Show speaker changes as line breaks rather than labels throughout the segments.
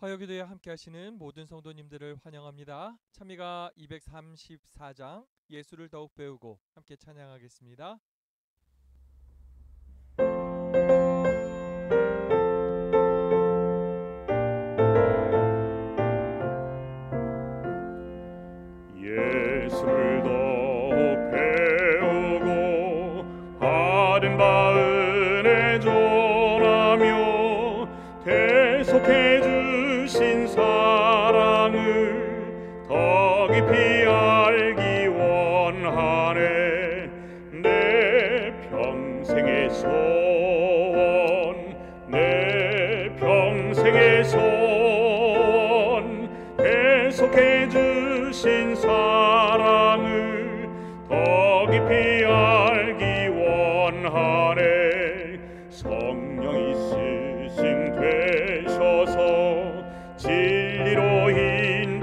화요기도에 함께 하시는 모든 성도님들을 환영합니다. 찬미가 234장 예수를 더욱 배우고 함께 찬양하겠습니다.
예수를 더욱 배우고 받은 바 은혜 전하며 계속해 주신 사랑을 더 깊이 알기 원하네. 내 평생의 소원, 내 평생의 소원, 계속해 주신 사랑을 더 깊이 알기 원하네. 성령이 스승 되셔서 진리로 인도하시며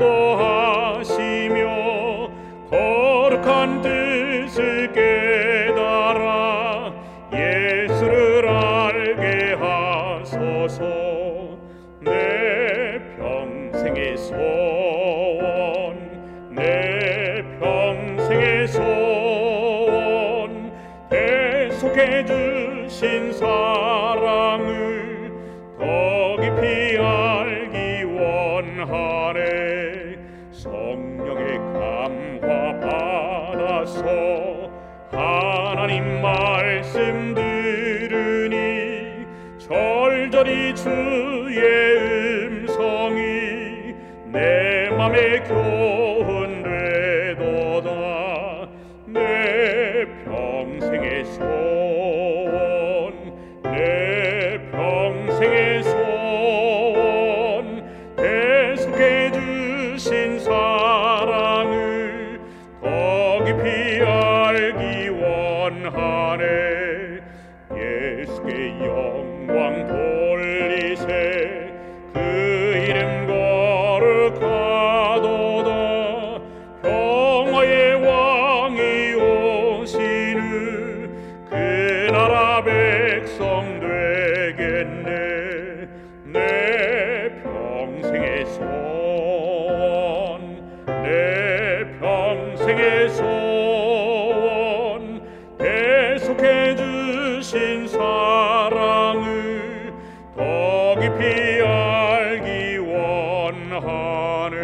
거룩한 뜻을 깨달아 예수를 알게 하소서. 내 평생의 소원, 내 평생의 소원, 계속해 주신 사랑을 더 깊이 알기 원하네. 성령의 감화 받아서 하나님 말씀 들으니 절절히 주의 음성이 내 맘에 교훈되도다. 내 평생의 소원, 내 평생의 소원, 계속해 주신 사랑을 더 깊이 알기 원하네. 예수께 영광 돌리세. 그 이름 거룩하도다. 평화의 왕이 오시는 그 나라 백성 되겠네. 내 평생의 소원, 내 평생의 소원, 계속해 주신 사랑을 더 깊이 알기 원하네.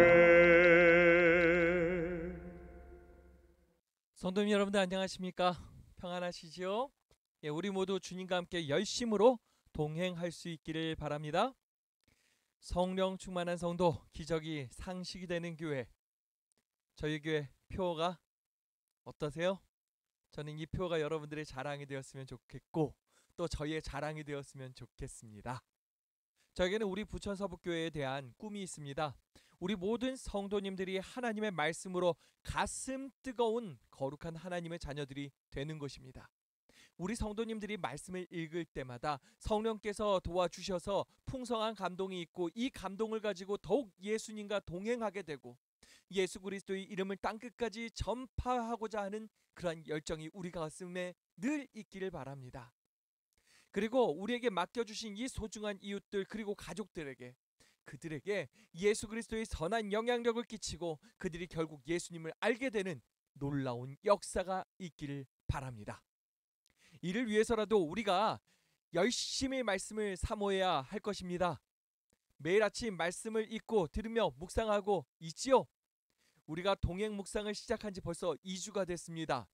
성도님 여러분들 안녕하십니까? 평안하시지요? 우리 모두 주님과 함께 열심으로 동행할 수 있기를 바랍니다. 성령 충만한 성도, 기적이 상식이 되는 교회, 저희 교회 표가 어떠세요? 저는 이 표가 여러분들의 자랑이 되었으면 좋겠고 또 저희의 자랑이 되었으면 좋겠습니다. 저에게는 우리 부천 서북교회에 대한 꿈이 있습니다. 우리 모든 성도님들이 하나님의 말씀으로 가슴 뜨거운 거룩한 하나님의 자녀들이 되는 것입니다. 우리 성도님들이 말씀을 읽을 때마다 성령께서 도와주셔서 풍성한 감동이 있고 이 감동을 가지고 더욱 예수님과 동행하게 되고 예수 그리스도의 이름을 땅끝까지 전파하고자 하는 그러한 열정이 우리 가슴에 늘 있기를 바랍니다. 그리고 우리에게 맡겨주신 이 소중한 이웃들 그리고 가족들에게 그들에게 예수 그리스도의 선한 영향력을 끼치고 그들이 결국 예수님을 알게 되는 놀라운 역사가 있기를 바랍니다. 이를 위해서라도 우리가 열심히 말씀을 사모해야 할 것입니다. 매일 아침 말씀을 읽고 들으며 묵상하고 있지요. 우리가 동행 묵상을 시작한 지 벌써 2주가 됐습니다.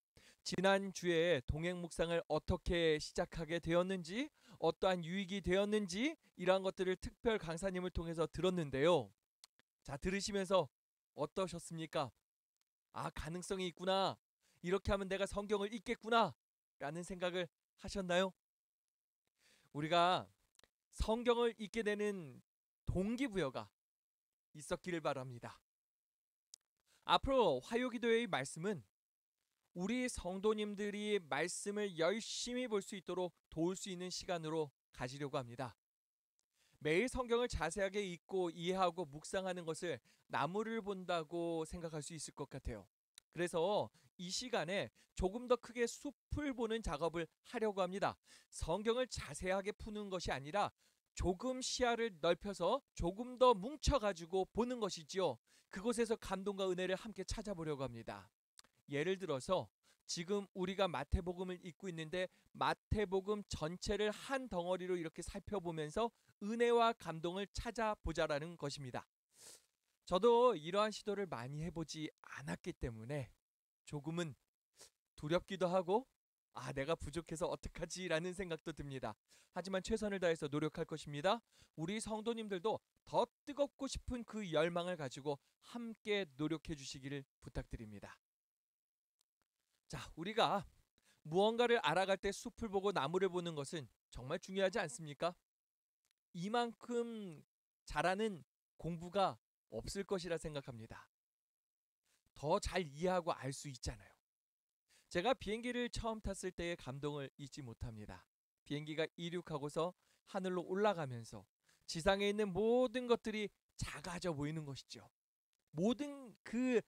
지난주에 동행 묵상을 어떻게 시작하게 되었는지, 어떠한 유익이 되었는지 이러한 것들을 특별 강사님을 통해서 들었는데요. 자, 들으시면서 어떠셨습니까? 아, 가능성이 있구나. 이렇게 하면 내가 성경을 읽겠구나 라는 생각을 하셨나요? 우리가 성경을 읽게 되는 동기부여가 있었기를 바랍니다. 앞으로 화요기도회의 말씀은 우리 성도님들이 말씀을 열심히 볼 수 있도록 도울 수 있는 시간으로 가지려고 합니다. 매일 성경을 자세하게 읽고 이해하고 묵상하는 것을 나무를 본다고 생각할 수 있을 것 같아요. 그래서 이 시간에 조금 더 크게 숲을 보는 작업을 하려고 합니다. 성경을 자세하게 푸는 것이 아니라 조금 시야를 넓혀서 조금 더 뭉쳐가지고 보는 것이지요. 그곳에서 감동과 은혜를 함께 찾아보려고 합니다. 예를 들어서 지금 우리가 마태복음을 읽고 있는데 마태복음 전체를 한 덩어리로 이렇게 살펴보면서 은혜와 감동을 찾아보자라는 것입니다. 저도 이러한 시도를 많이 해보지 않았기 때문에 조금은 두렵기도 하고 내가 부족해서 어떡하지라는 생각도 듭니다. 하지만 최선을 다해서 노력할 것입니다. 우리 성도님들도 더 뜨겁고 싶은 그 열망을 가지고 함께 노력해 주시기를 부탁드립니다. 자, 우리가 무언가를 알아갈 때 숲을 보고 나무를 보는 것은 정말 중요하지 않습니까? 이만큼 잘하는 공부가 없을 것이라 생각합니다. 더 잘 이해하고 알 수 있잖아요. 제가 비행기를 처음 탔을 때의 감동을 잊지 못합니다. 비행기가 이륙하고서 하늘로 올라가면서 지상에 있는 모든 것들이 작아져 보이는 것이죠. 모든 그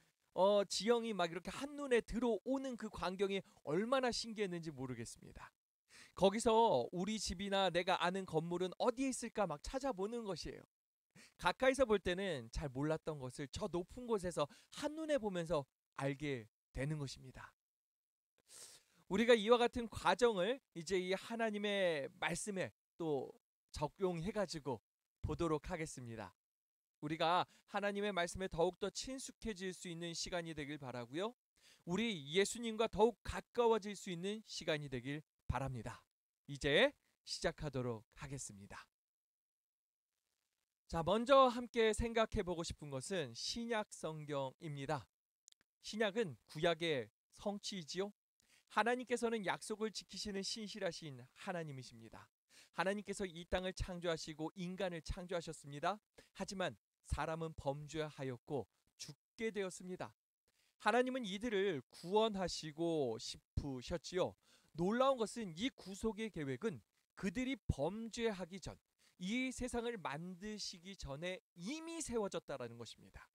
지형이 막 이렇게 한눈에 들어오는 그 광경이 얼마나 신기했는지 모르겠습니다. 거기서 우리 집이나 내가 아는 건물은 어디에 있을까 막 찾아보는 것이에요. 가까이서 볼 때는 잘 몰랐던 것을 저 높은 곳에서 한눈에 보면서 알게 되는 것입니다. 우리가 이와 같은 과정을 이제 이 하나님의 말씀에 또 적용해가지고 보도록 하겠습니다. 우리가 하나님의 말씀에 더욱더 친숙해질 수 있는 시간이 되길 바라고요. 우리 예수님과 더욱 가까워질 수 있는 시간이 되길 바랍니다. 이제 시작하도록 하겠습니다. 자, 먼저 함께 생각해 보고 싶은 것은 신약 성경입니다. 신약은 구약의 성취이지요. 하나님께서는 약속을 지키시는 신실하신 하나님이십니다. 하나님께서 이 땅을 창조하시고 인간을 창조하셨습니다. 하지만 사람은 범죄하였고 죽게 되었습니다. 하나님은 이들을 구원하시고 싶으셨지요. 놀라운 것은 이 구속의 계획은 그들이 범죄하기 전, 이 세상을 만드시기 전에 이미 세워졌다라는 것입니다.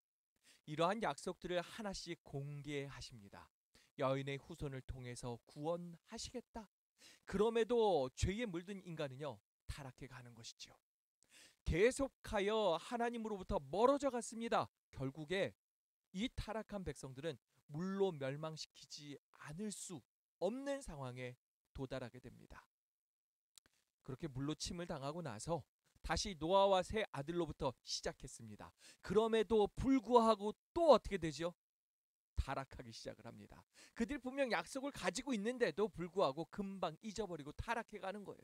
이러한 약속들을 하나씩 공개하십니다. 여인의 후손을 통해서 구원하시겠다. 그럼에도 죄에 물든 인간은요, 타락해 가는 것이죠. 계속하여 하나님으로부터 멀어져 갔습니다. 결국에 이 타락한 백성들은 물로 멸망시키지 않을 수 없는 상황에 도달하게 됩니다. 그렇게 물로 침을 당하고 나서 다시 노아와 세 아들로부터 시작했습니다. 그럼에도 불구하고 또 어떻게 되죠? 타락하기 시작을 합니다. 그들 분명 약속을 가지고 있는데도 불구하고 금방 잊어버리고 타락해 가는 거예요.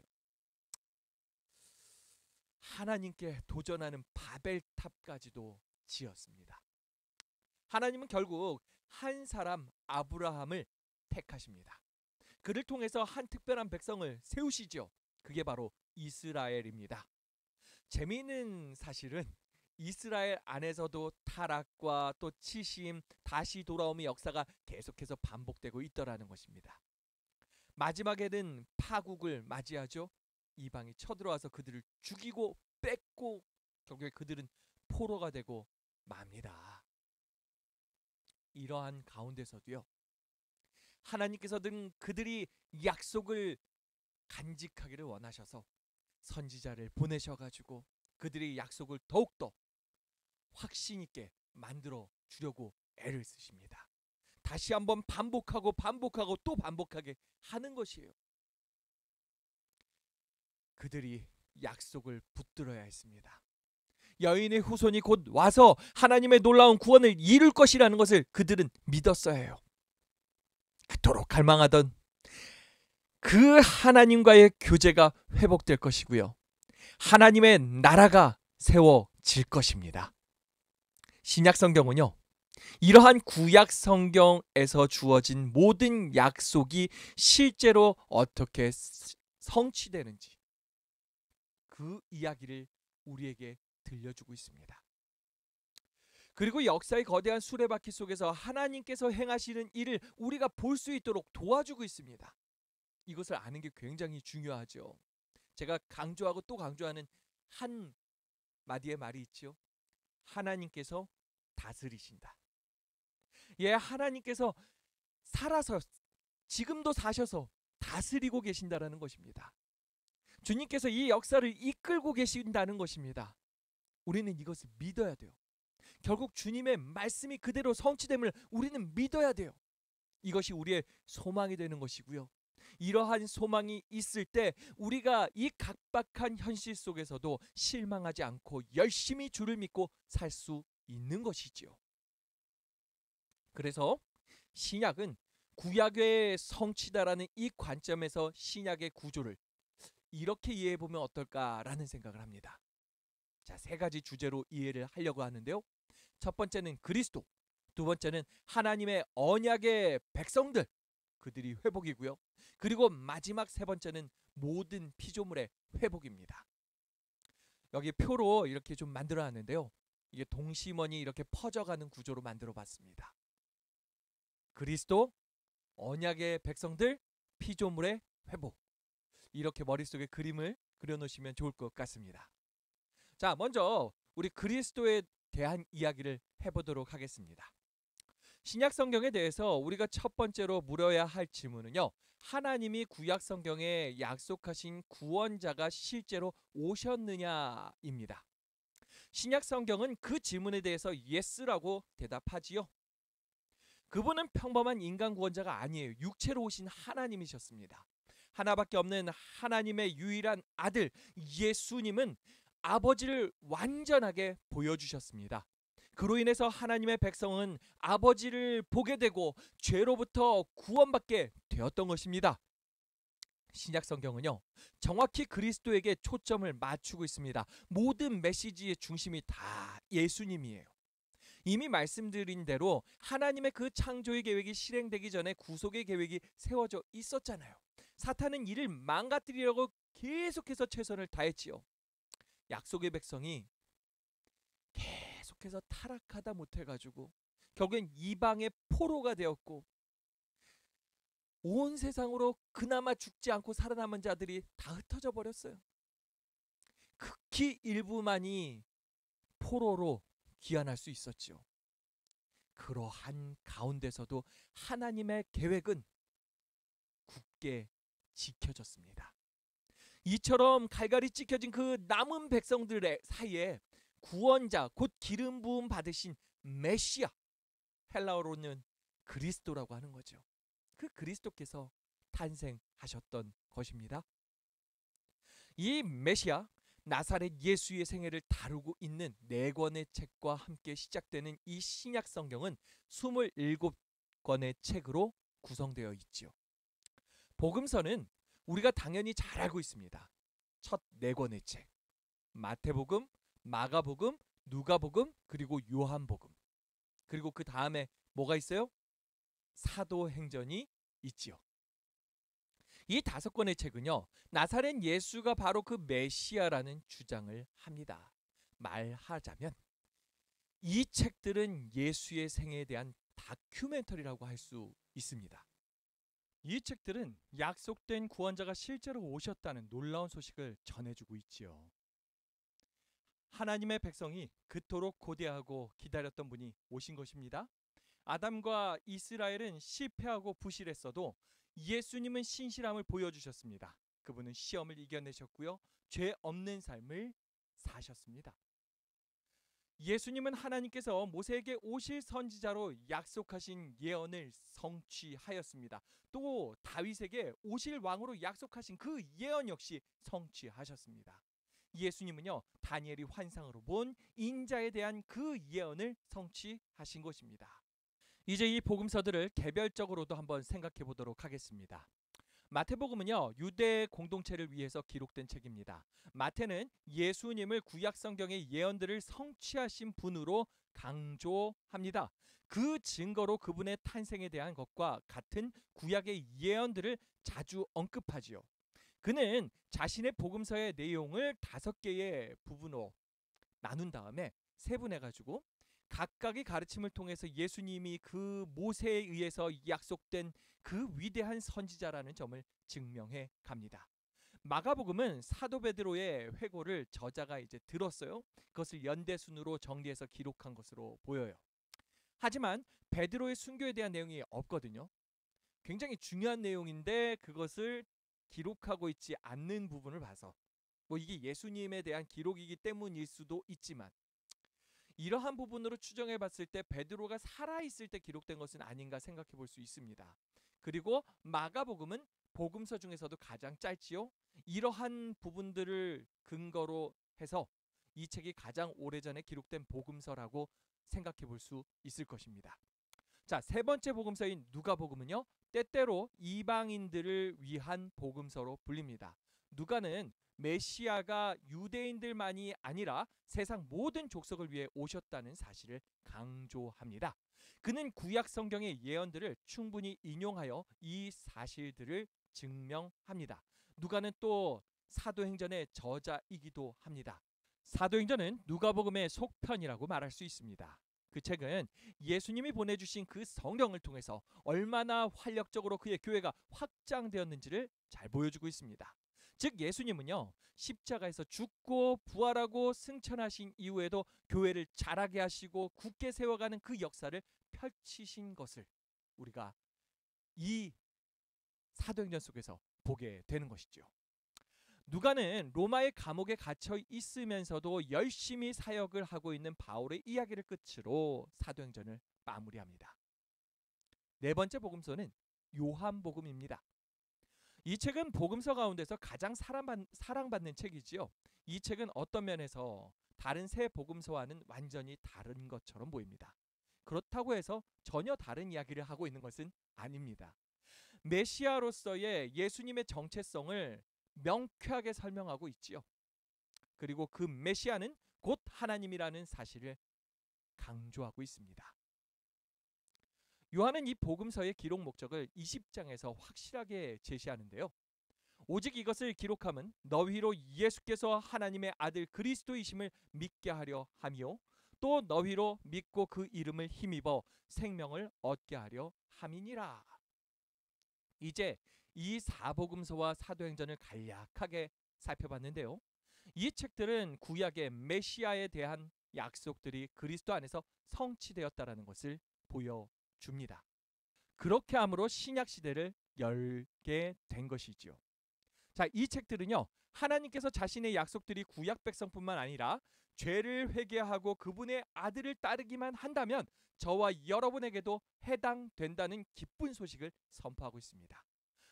하나님께 도전하는 바벨탑까지도 지었습니다. 하나님은 결국 한 사람 아브라함을 택하십니다. 그를 통해서 한 특별한 백성을 세우시죠. 그게 바로 이스라엘입니다. 재미있는 사실은 이스라엘 안에서도 타락과 또 치심, 다시 돌아옴의 역사가 계속해서 반복되고 있더라는 것입니다. 마지막에는 파국을 맞이하죠. 이방이 쳐들어와서 그들을 죽이고 뺏고 결국에 그들은 포로가 되고 맙니다. 이러한 가운데서도요, 하나님께서는 그들이 약속을 간직하기를 원하셔서 선지자를 보내셔가지고 그들의 약속을 더욱더 확신 있게 만들어 주려고 애를 쓰십니다. 다시 한번 반복하고 또 반복하게 하는 것이에요. 그들이 약속을 붙들어야 했습니다. 여인의 후손이 곧 와서 하나님의 놀라운 구원을 이룰 것이라는 것을 그들은 믿었어야 해요. 그토록 갈망하던 그 하나님과의 교제가 회복될 것이고요. 하나님의 나라가 세워질 것입니다. 신약 성경은요, 이러한 구약 성경에서 주어진 모든 약속이 실제로 어떻게 성취되는지 그 이야기를 우리에게 들려주고 있습니다. 그리고 역사의 거대한 수레바퀴 속에서 하나님께서 행하시는 일을 우리가 볼 수 있도록 도와주고 있습니다. 이것을 아는 게 굉장히 중요하죠. 제가 강조하고 또 강조하는 한 마디의 말이 있죠. 하나님께서 다스리신다. 예, 하나님께서 살아서 지금도 사셔서 다스리고 계신다라는 것입니다. 주님께서 이 역사를 이끌고 계신다는 것입니다. 우리는 이것을 믿어야 돼요. 결국 주님의 말씀이 그대로 성취됨을 우리는 믿어야 돼요. 이것이 우리의 소망이 되는 것이고요. 이러한 소망이 있을 때 우리가 이 각박한 현실 속에서도 실망하지 않고 열심히 주를 믿고 살 수 있는 것이지요. 그래서 신약은 구약의 성취다라는 이 관점에서 신약의 구조를 이렇게 이해해 보면 어떨까라는 생각을 합니다. 자, 세 가지 주제로 이해를 하려고 하는데요. 첫 번째는 그리스도, 두 번째는 하나님의 언약의 백성들, 그들이 회복이고요. 그리고 마지막 세 번째는 모든 피조물의 회복입니다. 여기 표로 이렇게 좀 만들어 놨는데요. 이게 동심원이 이렇게 퍼져가는 구조로 만들어 봤습니다. 그리스도, 언약의 백성들, 피조물의 회복. 이렇게 머릿속에 그림을 그려놓으시면 좋을 것 같습니다. 자, 먼저 우리 그리스도에 대한 이야기를 해보도록 하겠습니다. 신약 성경에 대해서 우리가 첫 번째로 물어야 할 질문은요. 하나님이 구약 성경에 약속하신 구원자가 실제로 오셨느냐입니다. 신약 성경은 그 질문에 대해서 예스라고 대답하지요. 그분은 평범한 인간 구원자가 아니에요. 육체로 오신 하나님이셨습니다. 하나밖에 없는 하나님의 유일한 아들 예수님은 아버지를 완전하게 보여주셨습니다. 그로 인해서 하나님의 백성은 아버지를 보게 되고 죄로부터 구원받게 되었던 것입니다. 신약 성경은요, 정확히 그리스도에게 초점을 맞추고 있습니다. 모든 메시지의 중심이 다 예수님이에요. 이미 말씀드린 대로 하나님의 그 창조의 계획이 실행되기 전에 구속의 계획이 세워져 있었잖아요. 사탄은 이를 망가뜨리려고 계속해서 최선을 다했지요. 약속의 백성이 계속해서 타락하다 못해가지고 결국엔 이방의 포로가 되었고 온 세상으로 그나마 죽지 않고 살아남은 자들이 다 흩어져 버렸어요. 극히 일부만이 포로로 귀환할 수 있었지요. 그러한 가운데서도 하나님의 계획은 굳게 지켜졌습니다. 이처럼 갈갈이 찢겨진 그 남은 백성들의 사이에 구원자, 곧 기름 부음 받으신 메시아, 헬라어로는 그리스도라고 하는 거죠. 그 그리스도께서 탄생하셨던 것입니다. 이 메시아, 나사렛 예수의 생애를 다루고 있는 4권의 책과 함께 시작되는 이 신약 성경은 27권의 책으로 구성되어 있지요. 복음서는 우리가 당연히 잘 알고 있습니다. 첫 4권의 책, 마태복음, 마가복음, 누가복음, 그리고 요한복음. 그리고 그 다음에 뭐가 있어요? 사도행전이 있지요. 이 5권의 책은요, 나사렛 예수가 바로 그 메시아라는 주장을 합니다. 말하자면 이 책들은 예수의 생애에 대한 다큐멘터리라고 할 수 있습니다. 이 책들은 약속된 구원자가 실제로 오셨다는 놀라운 소식을 전해주고 있지요. 하나님의 백성이 그토록 고대하고 기다렸던 분이 오신 것입니다. 아담과 이스라엘은 실패하고 부실했어도 예수님은 신실함을 보여주셨습니다. 그분은 시험을 이겨내셨고요. 죄 없는 삶을 사셨습니다. 예수님은 하나님께서 모세에게 오실 선지자로 약속하신 예언을 성취하였습니다. 또 다윗에게 오실 왕으로 약속하신 그 예언 역시 성취하셨습니다. 예수님은요, 다니엘이 환상으로 본 인자에 대한 그 예언을 성취하신 것입니다. 이제 이 복음서들을 개별적으로도 한번 생각해 보도록 하겠습니다. 마태복음은요, 유대 공동체를 위해서 기록된 책입니다. 마태는 예수님을 구약 성경의 예언들을 성취하신 분으로 강조합니다. 그 증거로 그분의 탄생에 대한 것과 같은 구약의 예언들을 자주 언급하지요. 그는 자신의 복음서의 내용을 5개의 부분으로 나눈 다음에 세분해가지고 각각의 가르침을 통해서 예수님이 그 모세에 의해서 약속된 그 위대한 선지자라는 점을 증명해 갑니다. 마가복음은 사도 베드로의 회고를 저자가 이제 들었어요. 그것을 연대순으로 정리해서 기록한 것으로 보여요. 하지만 베드로의 순교에 대한 내용이 없거든요. 굉장히 중요한 내용인데 그것을 기록하고 있지 않는 부분을 봐서 뭐 이게 예수님에 대한 기록이기 때문일 수도 있지만 이러한 부분으로 추정해 봤을 때 베드로가 살아있을 때 기록된 것은 아닌가 생각해 볼 수 있습니다. 그리고 마가복음은 복음서 중에서도 가장 짧지요. 이러한 부분들을 근거로 해서 이 책이 가장 오래전에 기록된 복음서라고 생각해 볼 수 있을 것입니다. 자, 세 번째 복음서인 누가복음은요, 때때로 이방인들을 위한 복음서로 불립니다. 누가는 메시아가 유대인들만이 아니라 세상 모든 족속을 위해 오셨다는 사실을 강조합니다. 그는 구약 성경의 예언들을 충분히 인용하여 이 사실들을 증명합니다. 누가는 또 사도행전의 저자이기도 합니다. 사도행전은 누가복음의 속편이라고 말할 수 있습니다. 그 책은 예수님이 보내주신 그 성령을 통해서 얼마나 활력적으로 그의 교회가 확장되었는지를 잘 보여주고 있습니다. 즉 예수님은요, 십자가에서 죽고 부활하고 승천하신 이후에도 교회를 자라게 하시고 굳게 세워가는 그 역사를 펼치신 것을 우리가 이 사도행전 속에서 보게 되는 것이죠. 누가는 로마의 감옥에 갇혀 있으면서도 열심히 사역을 하고 있는 바울의 이야기를 끝으로 사도행전을 마무리합니다. 네 번째 복음서는 요한복음입니다. 이 책은 복음서 가운데서 가장 사랑받는 책이지요. 이 책은 어떤 면에서 다른 세 복음서와는 완전히 다른 것처럼 보입니다. 그렇다고 해서 전혀 다른 이야기를 하고 있는 것은 아닙니다. 메시아로서의 예수님의 정체성을 명쾌하게 설명하고 있지요. 그리고 그 메시아는 곧 하나님이라는 사실을 강조하고 있습니다. 요한은 이 복음서의 기록 목적을 20장에서 확실하게 제시하는데요. 오직 이것을 기록함은 너희로 예수께서 하나님의 아들 그리스도이심을 믿게 하려 함이요 또 너희로 믿고 그 이름을 힘입어 생명을 얻게 하려 함이니라. 이제 이 사복음서와 사도행전을 간략하게 살펴봤는데요. 이 책들은 구약의 메시아에 대한 약속들이 그리스도 안에서 성취되었다라는 것을 보여줍니다. 그렇게 함으로 신약 시대를 열게 된 것이지요. 자, 이 책들은요, 하나님께서 자신의 약속들이 구약 백성뿐만 아니라 죄를 회개하고 그분의 아들을 따르기만 한다면 저와 여러분에게도 해당된다는 기쁜 소식을 선포하고 있습니다.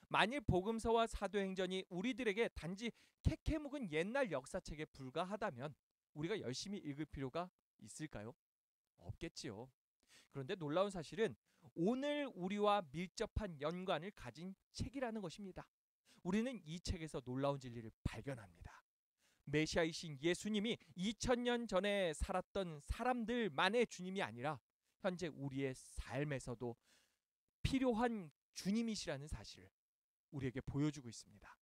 만일 복음서와 사도행전이 우리들에게 단지 캐캐 묵은 옛날 역사책에 불과하다면 우리가 열심히 읽을 필요가 있을까요? 없겠지요. 그런데 놀라운 사실은 오늘 우리와 밀접한 연관을 가진 책이라는 것입니다. 우리는 이 책에서 놀라운 진리를 발견합니다. 메시아이신 예수님이 2000년 전에 살았던 사람들만의 주님이 아니라 현재 우리의 삶에서도 필요한 주님이시라는 사실을 우리에게 보여주고 있습니다.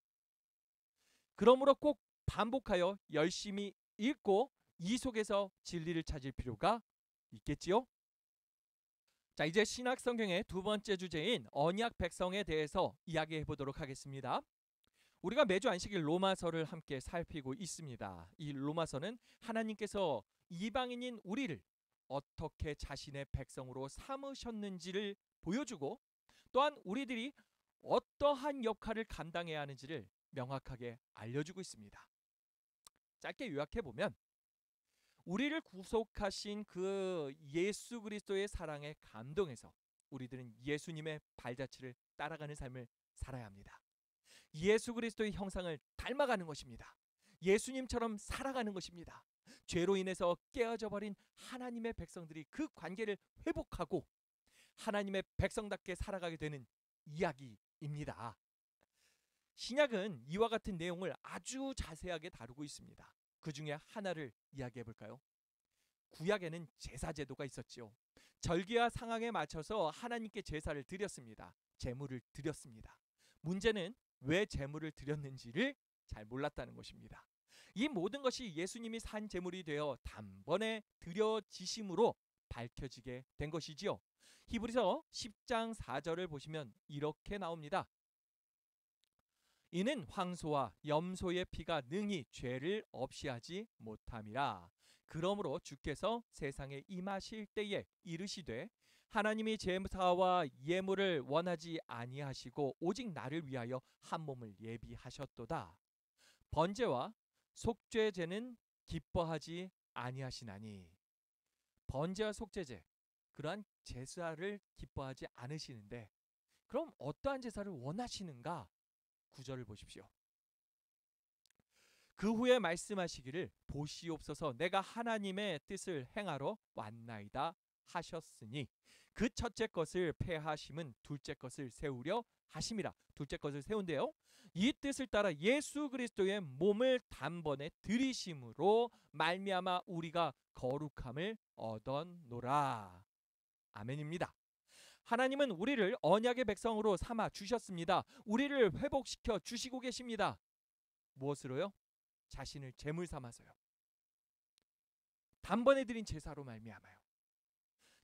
그러므로 꼭 반복하여 열심히 읽고 이 속에서 진리를 찾을 필요가 있겠지요? 자, 이제 신약 성경의 두 번째 주제인 언약 백성에 대해서 이야기해 보도록 하겠습니다. 우리가 매주 안식일 로마서를 함께 살피고 있습니다. 이 로마서는 하나님께서 이방인인 우리를 어떻게 자신의 백성으로 삼으셨는지를 보여주고 또한 우리들이 어떠한 역할을 감당해야 하는지를 명확하게 알려주고 있습니다. 짧게 요약해보면 우리를 구속하신 그 예수 그리스도의 사랑에 감동해서 우리들은 예수님의 발자취를 따라가는 삶을 살아야 합니다. 예수 그리스도의 형상을 닮아가는 것입니다. 예수님처럼 살아가는 것입니다. 죄로 인해서 깨어져 버린 하나님의 백성들이 그 관계를 회복하고 하나님의 백성답게 살아가게 되는 이야기입니다. 신약은 이와 같은 내용을 아주 자세하게 다루고 있습니다. 그 중에 하나를 이야기해 볼까요? 구약에는 제사 제도가 있었지요. 절기와 상황에 맞춰서 하나님께 제사를 드렸습니다. 제물을 드렸습니다. 문제는 왜 제물을 드렸는지를 잘 몰랐다는 것입니다. 이 모든 것이 예수님이 산 제물이 되어 단번에 드려지심으로 밝혀지게 된 것이지요. 히브리서 10장 4절을 보시면 이렇게 나옵니다. 이는 황소와 염소의 피가 능히 죄를 없이 하지 못함이라. 그러므로 주께서 세상에 임하실 때에 이르시되 하나님이 제사와 예물을 원하지 아니하시고 오직 나를 위하여 한 몸을 예비하셨도다. 번제와 속죄제는 기뻐하지 아니하시나니. 번제와 속죄제, 그러한 제사를 기뻐하지 않으시는데 그럼 어떠한 제사를 원하시는가? 9절을 보십시오. 그 후에 말씀하시기를 보시옵소서 내가 하나님의 뜻을 행하러 왔나이다 하셨으니 그 첫째 것을 폐하심은 둘째 것을 세우려 하심이라. 둘째 것을 세운데요, 이 뜻을 따라 예수 그리스도의 몸을 단번에 들이심으로 말미암아 우리가 거룩함을 얻었노라. 아멘입니다. 하나님은 우리를 언약의 백성으로 삼아 주셨습니다. 우리를 회복시켜 주시고 계십니다. 무엇으로요? 자신을 제물 삼아서요. 단번에 드린 제사로 말미암아요.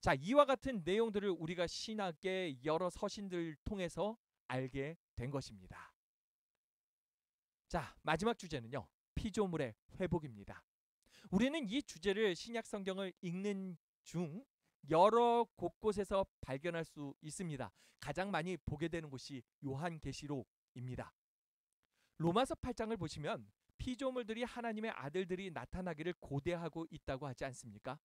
자, 이와 같은 내용들을 우리가 신학의 여러 서신들을 통해서 알게 된 것입니다. 자, 마지막 주제는요, 피조물의 회복입니다. 우리는 이 주제를 신약 성경을 읽는 중 여러 곳곳에서 발견할 수 있습니다. 가장 많이 보게 되는 곳이 요한계시록입니다. 로마서 8장을 보시면 피조물들이 하나님의 아들들이 나타나기를 고대하고 있다고 하지 않습니까?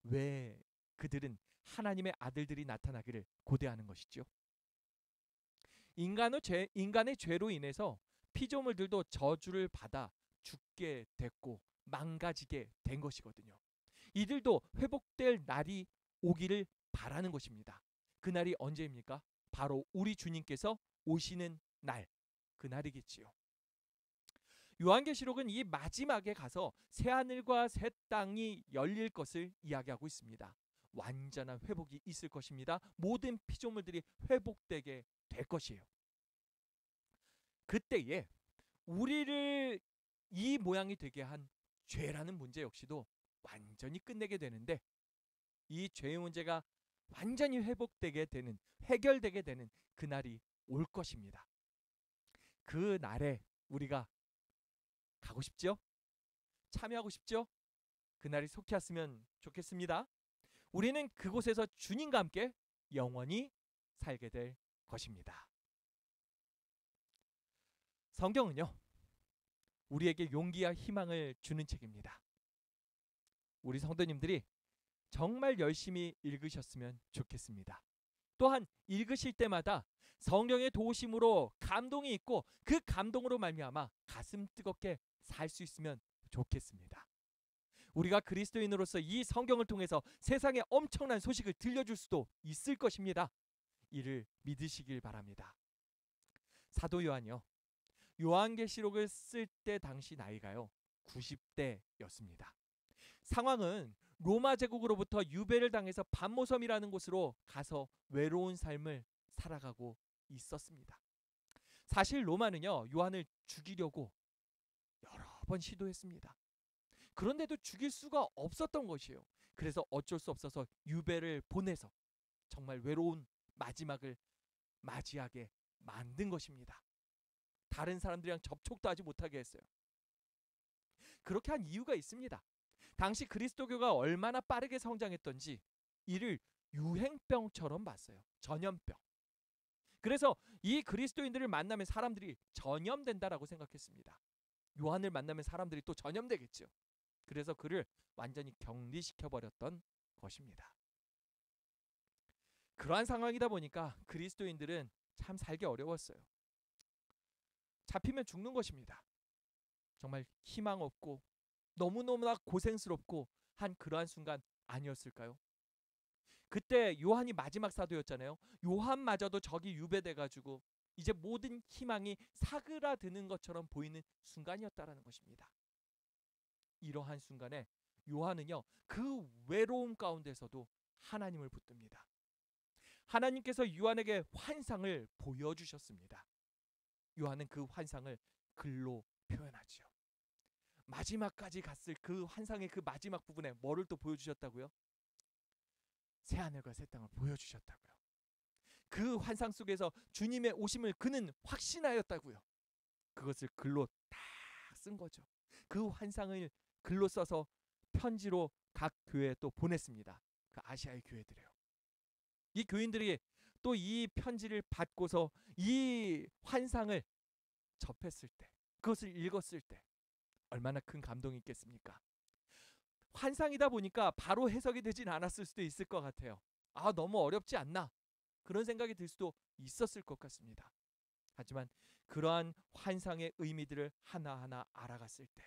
왜 그들은 하나님의 아들들이 나타나기를 고대하는 것이죠? 인간의 죄로 인해서 피조물들도 저주를 받아 죽게 됐고 망가지게 된 것이거든요. 이들도 회복될 날이 오기를 바라는 것입니다. 그날이 언제입니까? 바로 우리 주님께서 오시는 날, 그날이겠지요. 요한계시록은 이 마지막에 가서 새하늘과 새 땅이 열릴 것을 이야기하고 있습니다. 완전한 회복이 있을 것입니다. 모든 피조물들이 회복되게 될 것이에요. 그때에 우리를 이 모양이 되게 한 죄라는 문제 역시도 완전히 끝내게 되는데, 이 죄의 문제가 완전히 회복되게 되는, 해결되게 되는 그날이 올 것입니다. 그 날에 우리가 가고 싶죠? 참여하고 싶죠? 그날이 속히 왔으면 좋겠습니다. 우리는 그곳에서 주님과 함께 영원히 살게 될 것입니다. 성경은요, 우리에게 용기와 희망을 주는 책입니다. 우리 성도님들이 정말 열심히 읽으셨으면 좋겠습니다. 또한 읽으실 때마다 성령의 도우심으로 감동이 있고 그 감동으로 말미암아 가슴 뜨겁게 살 수 있으면 좋겠습니다. 우리가 그리스도인으로서 이 성경을 통해서 세상에 엄청난 소식을 들려줄 수도 있을 것입니다. 이를 믿으시길 바랍니다. 사도 요한이요, 요한계시록을 쓸 때 당시 나이가요 90대였습니다. 상황은 로마 제국으로부터 유배를 당해서 반모섬이라는 곳으로 가서 외로운 삶을 살아가고 있었습니다. 사실 로마는요, 요한을 죽이려고 여러 번 시도했습니다. 그런데도 죽일 수가 없었던 것이에요. 그래서 어쩔 수 없어서 유배를 보내서 정말 외로운 마지막을 맞이하게 만든 것입니다. 다른 사람들이랑 접촉도 하지 못하게 했어요. 그렇게 한 이유가 있습니다. 당시 그리스도교가 얼마나 빠르게 성장했던지 이를 유행병처럼 봤어요. 전염병. 그래서 이 그리스도인들을 만나면 사람들이 전염된다라고 생각했습니다. 요한을 만나면 사람들이 또 전염되겠죠. 그래서 그를 완전히 격리시켜버렸던 것입니다. 그러한 상황이다 보니까 그리스도인들은 참 살기 어려웠어요. 잡히면 죽는 것입니다. 정말 희망 없고 너무너무나 고생스럽고 한 그러한 순간 아니었을까요? 그때 요한이 마지막 사도였잖아요. 요한마저도 적이 유배돼가지고 이제 모든 희망이 사그라드는 것처럼 보이는 순간이었다라는 것입니다. 이러한 순간에 요한은요, 그 외로움 가운데서도 하나님을 붙듭니다. 하나님께서 요한에게 환상을 보여주셨습니다. 요한은 그 환상을 글로 표현하지요. 마지막까지 갔을 그 환상의 그 마지막 부분에 뭐를 또 보여주셨다고요? 새하늘과 새 땅을 보여주셨다고요. 그 환상 속에서 주님의 오심을 그는 확신하였다고요. 그것을 글로 다 쓴 거죠. 그 환상을 글로 써서 편지로 각 교회에 또 보냈습니다. 그 아시아의 교회들이요. 이 교인들이 또 이 편지를 받고서 이 환상을 접했을 때, 그것을 읽었을 때 얼마나 큰 감동이 있겠습니까? 환상이다 보니까 바로 해석이 되진 않았을 수도 있을 것 같아요. 아, 너무 어렵지 않나? 그런 생각이 들 수도 있었을 것 같습니다. 하지만 그러한 환상의 의미들을 하나하나 알아갔을 때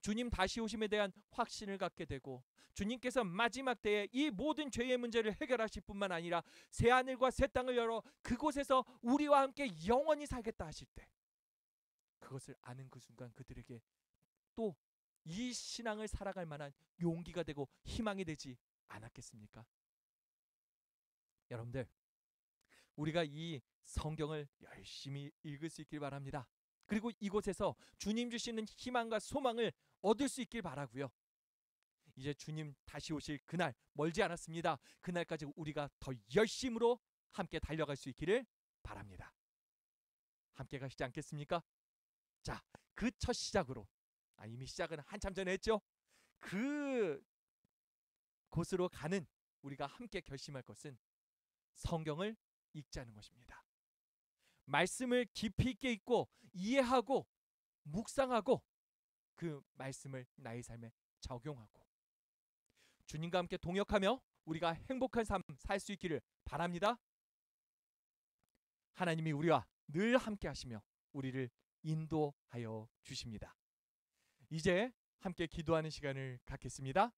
주님 다시 오심에 대한 확신을 갖게 되고, 주님께서 마지막 때에 이 모든 죄의 문제를 해결하실 뿐만 아니라 새하늘과 새 땅을 열어 그곳에서 우리와 함께 영원히 살겠다 하실 때, 그것을 아는 그 순간 그들에게 또 이 신앙을 살아갈 만한 용기가 되고 희망이 되지 않았겠습니까? 여러분들, 우리가 이 성경을 열심히 읽을 수 있길 바랍니다. 그리고 이곳에서 주님 주시는 희망과 소망을 얻을 수 있길 바라고요. 이제 주님 다시 오실 그날 멀지 않았습니다. 그날까지 우리가 더 열심으로 함께 달려갈 수 있기를 바랍니다. 함께 가시지 않겠습니까? 자, 그 첫 시작으로, 이미 시작은 한참 전에 했죠. 그 곳으로 가는 우리가 함께 결심할 것은 성경을 읽자는 것입니다. 말씀을 깊이 있게 읽고 이해하고 묵상하고 그 말씀을 나의 삶에 적용하고 주님과 함께 동역하며 우리가 행복한 삶 살 수 있기를 바랍니다. 하나님이 우리와 늘 함께 하시며 우리를 인도하여 주십니다. 이제 함께 기도하는 시간을 갖겠습니다.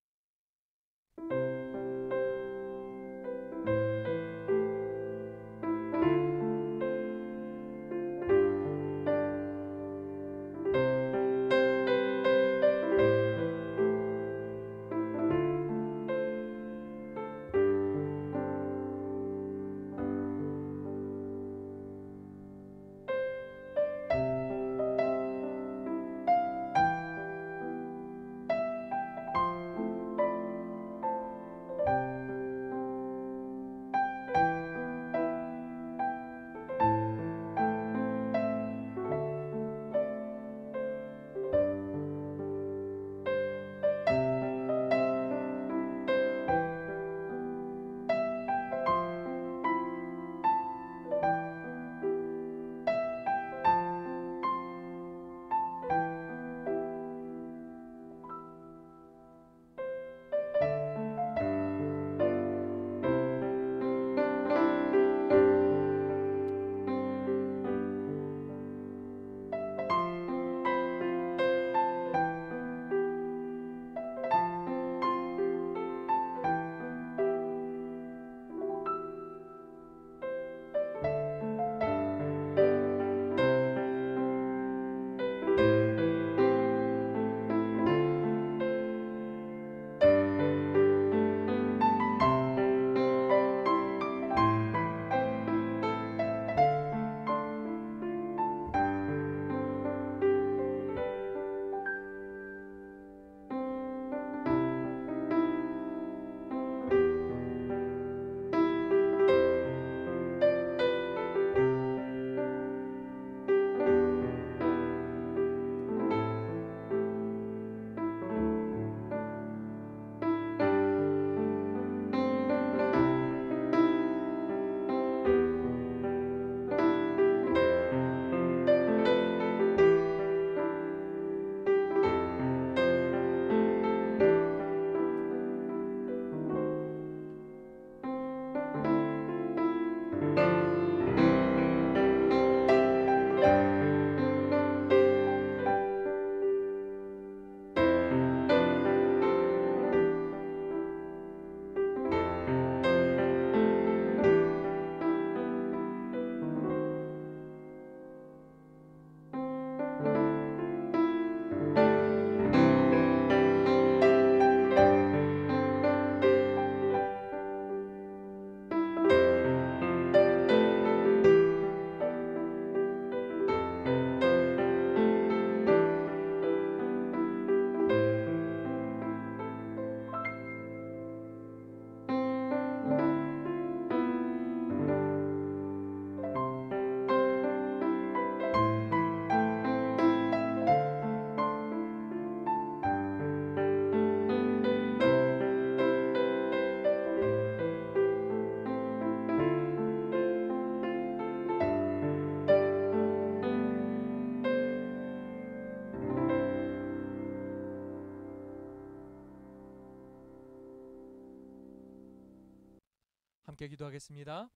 함께 기도하겠습니다.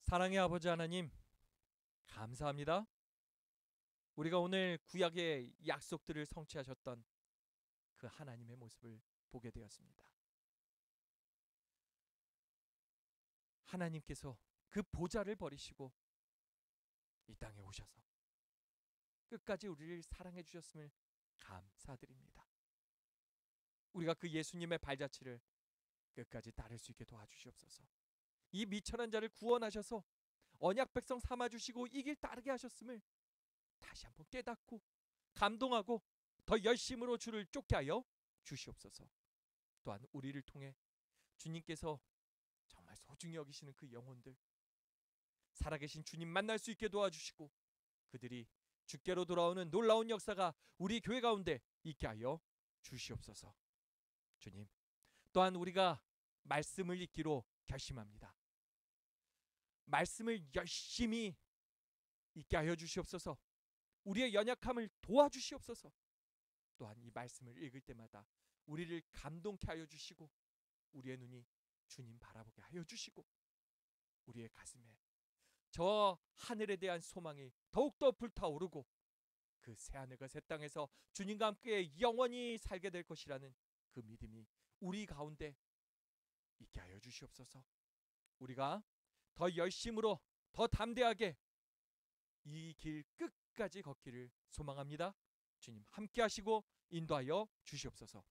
사랑의 아버지 하나님, 감사합니다. 우리가 오늘 구약의 약속들을 성취하셨던 그 하나님의 모습을 보게 되었습니다. 하나님께서 그 보좌를 버리시고 이 땅에 오셔서 끝까지 우리를 사랑해 주셨음을 감사드립니다. 우리가 그 예수님의 발자취를 끝까지 따를 수 있게 도와주시옵소서. 이 미천한 자를 구원하셔서 언약 백성 삼아 주시고 이 길 따르게 하셨음을 다시 한번 깨닫고 감동하고 더 열심으로 주를 쫓게 하여 주시옵소서. 또한 우리를 통해 주님께서 정말 소중히 여기시는 그 영혼들, 살아계신 주님 만날 수 있게 도와주시고 그들이 주께로 돌아오는 놀라운 역사가 우리 교회 가운데 있게 하여 주시옵소서. 주님, 또한 우리가 말씀을 읽기로 결심합니다. 말씀을 열심히 읽게 하여 주시옵소서. 우리의 연약함을 도와주시옵소서. 또한 이 말씀을 읽을 때마다 우리를 감동케 하여 주시고 우리의 눈이 주님 바라보게 하여 주시고 우리의 가슴에 저 하늘에 대한 소망이 더욱더 불타오르고 그 새하늘과 새 땅에서 주님과 함께 영원히 살게 될 것이라는 그 믿음이 우리 가운데 있게 하여 주시옵소서. 우리가 더 열심으로 더 담대하게 이 길 끝까지 걷기를 소망합니다. 주님 함께 하시고 인도하여 주시옵소서.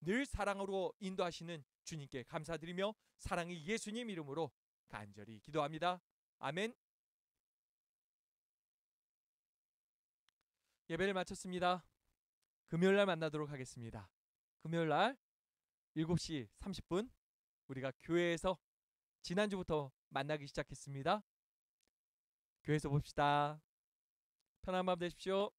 늘 사랑으로 인도하시는 주님께 감사드리며 사랑의 예수님 이름으로 간절히 기도합니다. 아멘. 예배를 마쳤습니다. 금요일날 만나도록 하겠습니다. 금요일날 7시 30분 우리가 교회에서 지난주부터 만나기 시작했습니다. 교회에서 봅시다. 편안한 밤 되십시오.